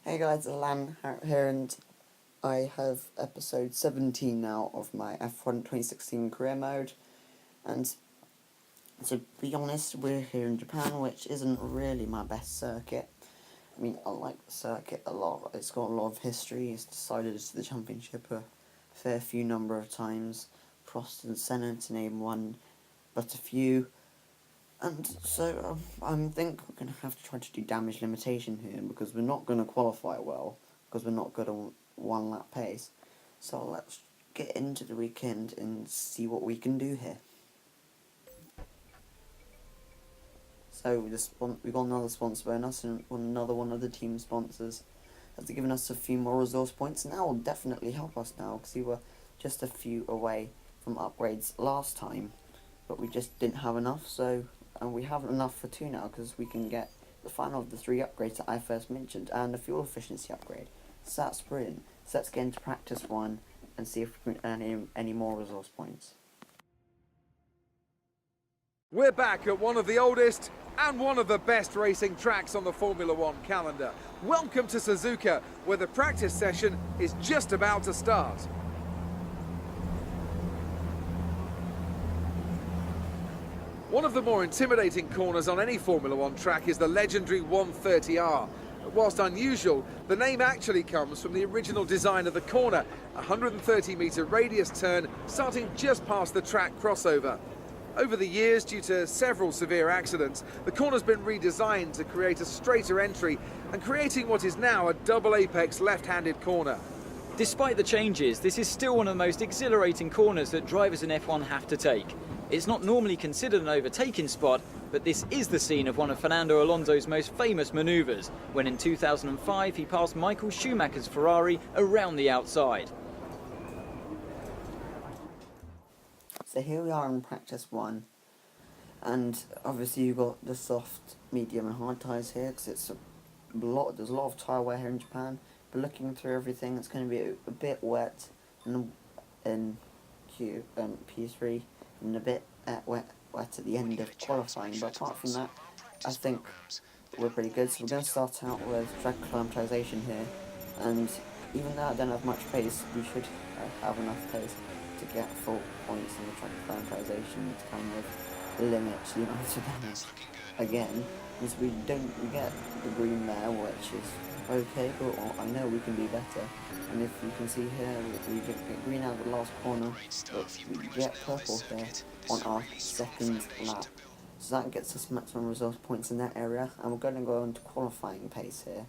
Hey guys, Alan here, and I have episode 17 now of my F1 2016 career mode. And to be honest, we're here in Japan, which isn't really my best circuit. I mean, I like the circuit a lot. It's got a lot of history. It's decided to the championship a fair few number of times. Prost and Senna to name one, but a few. And so I think we're going to have to try to do damage limitation here, because we're not going to qualify well, because we're not good on one lap pace. So let's get into the weekend and see what we can do here. So we got another sponsor bonus, and another one of the team sponsors has given us a few more resource points, and that will definitely help us now, because we were just a few away from upgrades last time, but we just didn't have enough. And we have enough for 2 now, because we can get the final of the 3 upgrades that I first mentioned, and a fuel efficiency upgrade. So that's brilliant. So let's get into practice 1 and see if we can earn any more resource points. We're back at one of the oldest and one of the best racing tracks on the Formula One calendar. Welcome to Suzuka, where the practice session is just about to start. One of the more intimidating corners on any Formula One track is the legendary 130R. Whilst unusual, the name actually comes from the original design of the corner, a 130-metre radius turn starting just past the track crossover. Over the years, due to several severe accidents, the corner's been redesigned to create a straighter entry and creating what is now a double apex left-handed corner. Despite the changes, this is still one of the most exhilarating corners that drivers in F1 have to take. It's not normally considered an overtaking spot, but this is the scene of one of Fernando Alonso's most famous manoeuvres, when in 2005 he passed Michael Schumacher's Ferrari around the outside. So here we are in practice 1, and obviously you've got the soft, medium and hard tyres here, because there's a lot of tyre wear here in Japan. But looking through everything, it's going to be a bit wet in P3, and a bit wet at the end of qualifying. But apart from that, I think we're pretty good. So we're going to start out with track acclimatization here, and even though I don't have much pace, we should have enough pace to get full points in the track acclimatization to kind of limit the amount of damage again. Because we get the green there, which is okay, but I know we can be better. And if you can see here, we get green out of the last corner, but we get purple here on our second lap. So that gets us maximum resource points in that area, and we're going to go into qualifying pace here.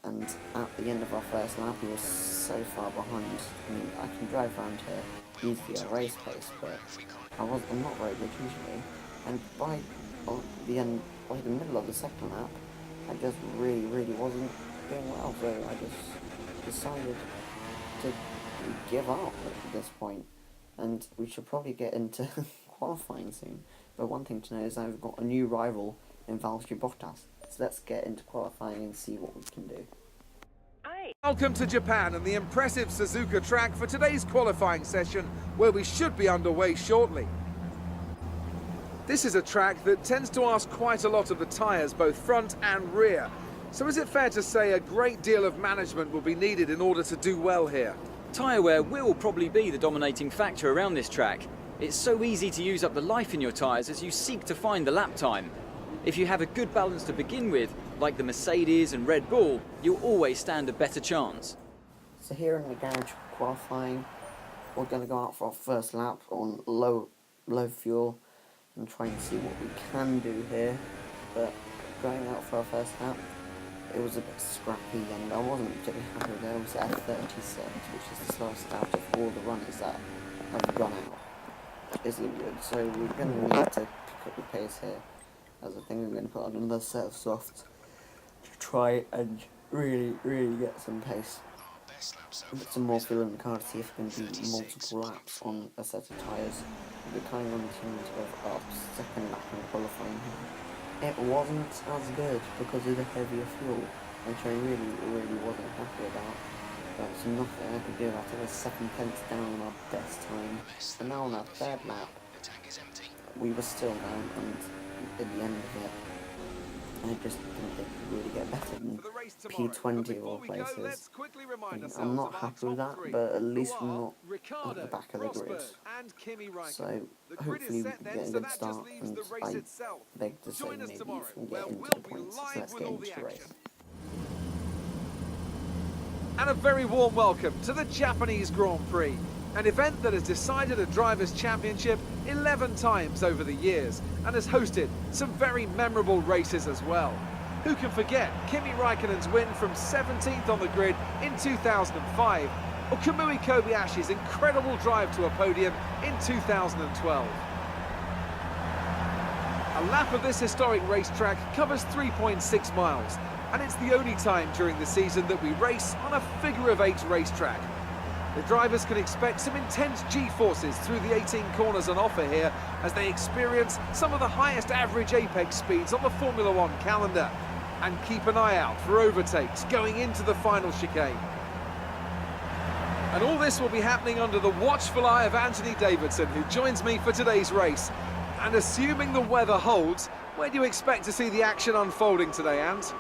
And at the end of our first lap, we were so far behind. I mean, I can drive around here easily at race pace, but I'm not very good usually. And by the middle of the second lap, I just really wasn't doing well, so I just decided to give up at this point. And we should probably get into qualifying soon. But one thing to know is I've got a new rival in Valtteri Bottas. So let's get into qualifying and see what we can do. Welcome to Japan and the impressive Suzuka track for today's qualifying session, where we should be underway shortly. This is a track that tends to ask quite a lot of the tyres, both front and rear. So is it fair to say a great deal of management will be needed in order to do well here? Tyre wear will probably be the dominating factor around this track. It's so easy to use up the life in your tyres as you seek to find the lap time. If you have a good balance to begin with, like the Mercedes and Red Bull, you'll always stand a better chance. So here in the garage qualifying, we're going to go out for our first lap on low fuel and try and see what we can do here. But going out for our first lap, it was a bit scrappy, and I wasn't particularly happy with it. It was F36, which is the slowest out of all the runners that have gone out, which isn't good. So we're going to need to pick up the pace here, as I think we're going to put on another set of softs to try and really get some pace. Put some more fuel in the car to see if we can do multiple laps on a set of tyres. We're kind of on the team of our second lap in qualifying here. It wasn't as good because of the heavier fuel, which I really wasn't happy about. But there's nothing I could do about it. It was 7 tenths down on our best time. And now on our third lap, we were still down, and at the end of it, I just didn't think it would really get better than race tomorrow. P20 of Before all we go, places. let's quickly remind I'm ourselves not of our happy with top that, three, but at who least we're are not at Ricciardo, the back of the grid. Rosberg and Kimi Raikkonen. So The grid is hopefully we set then, get a so good that just start, leaves and the race I itself. beg to say Join us maybe tomorrow, we can where get into we'll the be points. So live let's with get all into the the race. action. And a very warm welcome to the Japanese Grand Prix, an event that has decided a drivers' championship 11 times over the years and has hosted some very memorable races as well. Who can forget Kimi Raikkonen's win from 17th on the grid in 2005, or Kamui Kobayashi's incredible drive to a podium in 2012. A lap of this historic racetrack covers 3.6 miles, and it's the only time during the season that we race on a figure-of-8 racetrack. The drivers can expect some intense G-forces through the 18 corners on offer here as they experience some of the highest average apex speeds on the Formula One calendar. And keep an eye out for overtakes going into the final chicane. And all this will be happening under the watchful eye of Anthony Davidson, who joins me for today's race. And assuming the weather holds, where do you expect to see the action unfolding today, Ant?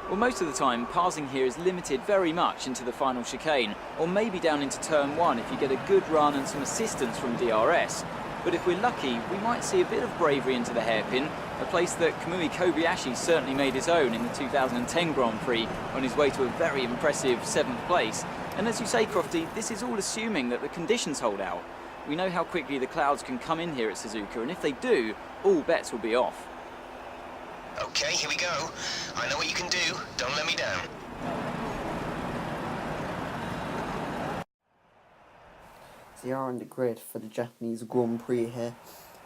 Well, most of the time, passing here is limited very much into the final chicane, or maybe down into turn 1 if you get a good run and some assistance from DRS. But if we're lucky, we might see a bit of bravery into the hairpin, a place that Kamui Kobayashi certainly made his own in the 2010 Grand Prix on his way to a very impressive 7th place. And as you say, Crofty, this is all assuming that the conditions hold out. We know how quickly the clouds can come in here at Suzuka, and if they do, all bets will be off. Okay, here we go. I know what you can do. Don't let me down. So you are on the grid for the Japanese Grand Prix here,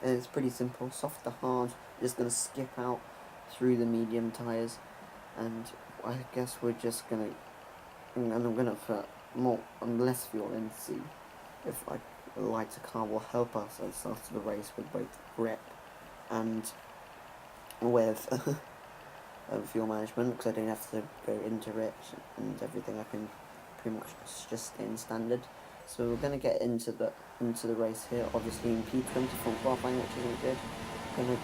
and it's pretty simple. Soft to hard, just going to skip out through the medium tyres, and I guess we're just going to, and I'm going to put more and less fuel in to see if a lighter car will help us at the start of the race with both grip and with fuel management, because I don't have to go into it and everything. I can pretty much just stay in standard. So we're going to get into the race here, obviously in P20 from qualifying, which isn't good. Going to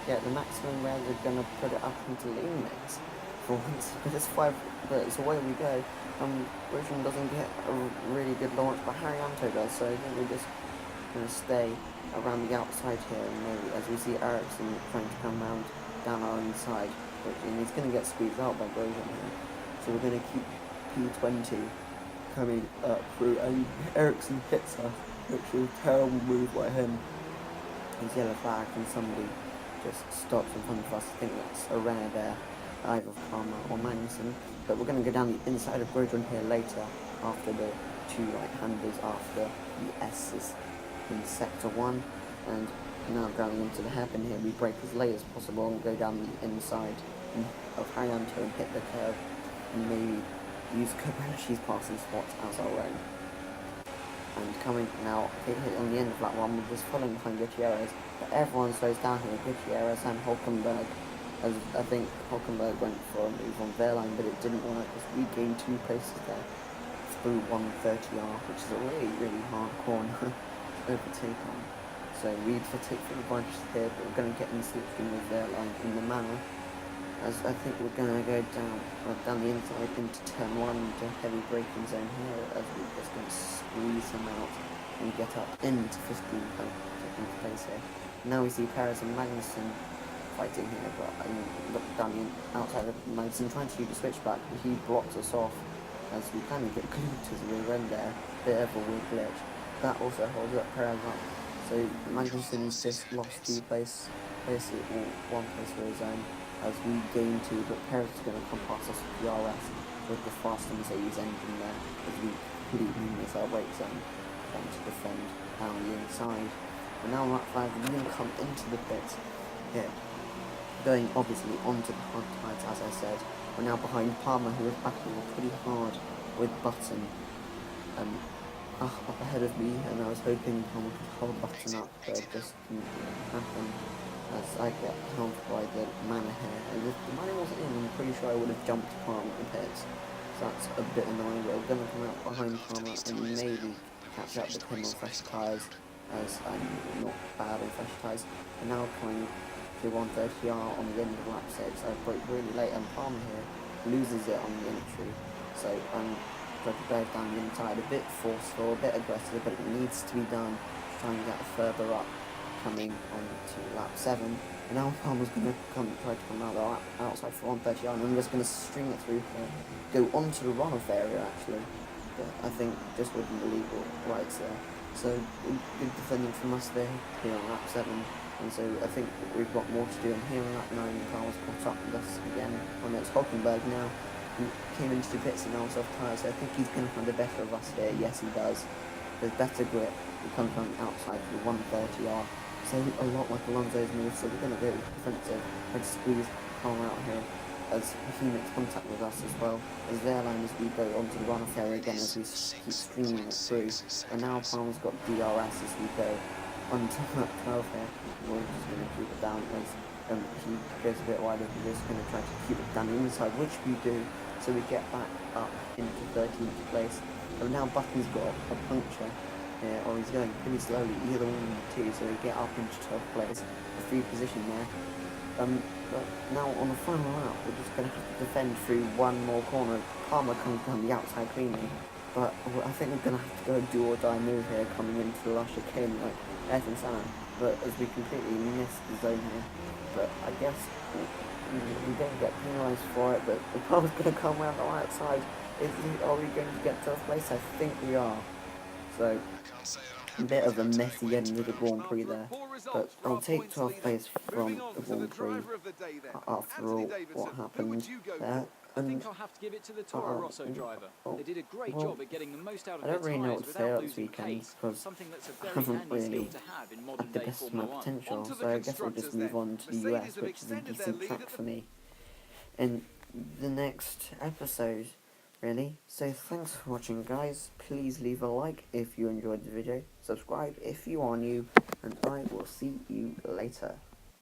get the maximum where they're going to put it up into lane mix for once, but it's away we go. Grosjean doesn't get a really good launch, but Haryanto does, so I think we're just going to stay around the outside here, and maybe as we see Ericsson trying to come round down our inside, and he's going to get squeezed out by Grosjean here. So we're going to keep P20 coming up through, and Ericsson hits us, which is a terrible move by him. He's yellow flag, and somebody just stops in front of us. I think that's a rare there, either Palmer or Magnussen. But we're going to go down the inside of Grosjean here later, after the two right-handers, after the S's in sector 1, and now going into the hairpin here, we brake as late as possible and go down the inside of Haryanto and hit the curb, and maybe use Kobayashi's passing spot as our own. And coming now, hit on the end of that one, we're just following behind Gutierrez, but everyone slows down here, Gutierrez and Hulkenberg, as I think Hulkenberg went for a move on their line, but it didn't work, because we gained 2 places there through 130R, which is a really, really hard corner to overtake on. So we take full advantage here, but we're going to get in slipstream with their line in the manner, as I think we're going to go down the inside into turn 1 into heavy braking zone here, as we're just going to squeeze them out and get up into 15th place here. Now we see Perez and Magnussen fighting here, but I mean, look down the outside of Magnussen trying to do the switchback, but he blocks us off as we kind of get glued to the rear end there. Bit of a weird glitch. That also holds up Perez up. So Magnussen's just lost 2 places, basically 1 place for his own, as we gain 2, but Perez is going to come past us with the RS with the faster Mercedes engine there, as we completely miss our brake zone and to defend down the inside. And now lap 5, we're going to come into the pit here, going obviously onto the hard tyres, as I said. We're now behind Palmer, who is battling pretty hard with Button up ahead of me, and I was hoping Palmer could hold Button up, but it just didn't happen, as I get helmed by the Manor here. And if the Manor wasn't in, I'm pretty sure I would have jumped Palmer in the pits, so that's a bit annoying. But we're going to come out behind Palmer and maybe catch up with him on fresh tyres, as I'm not bad on fresh tyres. And now coming to 130R on the end of lap 6, I broke really late, and Palmer here loses it on the entry. So try to go down the inside, a bit forceful, a bit aggressive, but it needs to be done to try and get further up, coming on to lap 7. And now Palmer's going to try to come out the outside for 130 and I'm just going to string it through here, go onto the runoff area actually. But I think just with the illegal rights there. So good defending from us there here on lap 7. And so I think we've got more to do. And here on lap 9, Palmer's caught up with us again. And it's Hockenberg now. He came into the pits and now soft tyres, so I think he's going to have the better of us here. Yes, he does. There's better grip. He comes from outside for the 130R. So a lot like Alonso's move, so we're going to go defensive, try to squeeze Palmer out here as he makes contact with us as well as their line as we go onto the runoff area again as we keep streaming it through. And now Palmer's got DRS as we go onto lap 12 here. We're just going to keep it down as he goes a bit wider. We're just going to try to keep it down the inside, which we do, so we get back up into 13th place. And now Button's got a puncture. Or he's going pretty slowly, either one of the two, so we get up into 12th place, a free position there. But now on the final lap, we're just going to have to defend through one more corner. Palmer comes down the outside cleanly, but I think we're going to have to go do or die move here, coming into the last chicane like Ayrton Senna. But as we completely missed the zone here, but I guess we don't get penalised for it. But the Palmer's going to come around the right side. Are we going to get 12th place? I think we are. So, a bit of a messy end of the Grand Prix there, but I'll take 12th place from the Grand Prix after all what happened there. I think I'll have to give it to the Toro Rosso driver. They did a great job at getting the most out of their tyres without losing pace, something that's a very handy skill to have in modern day Formula 1. Potential, so I guess I'll just move on to the US, which is a decent track for me in the next episode. Really, so thanks for watching, guys. Please leave a like if you enjoyed the video, subscribe if you are new, and I will see you later.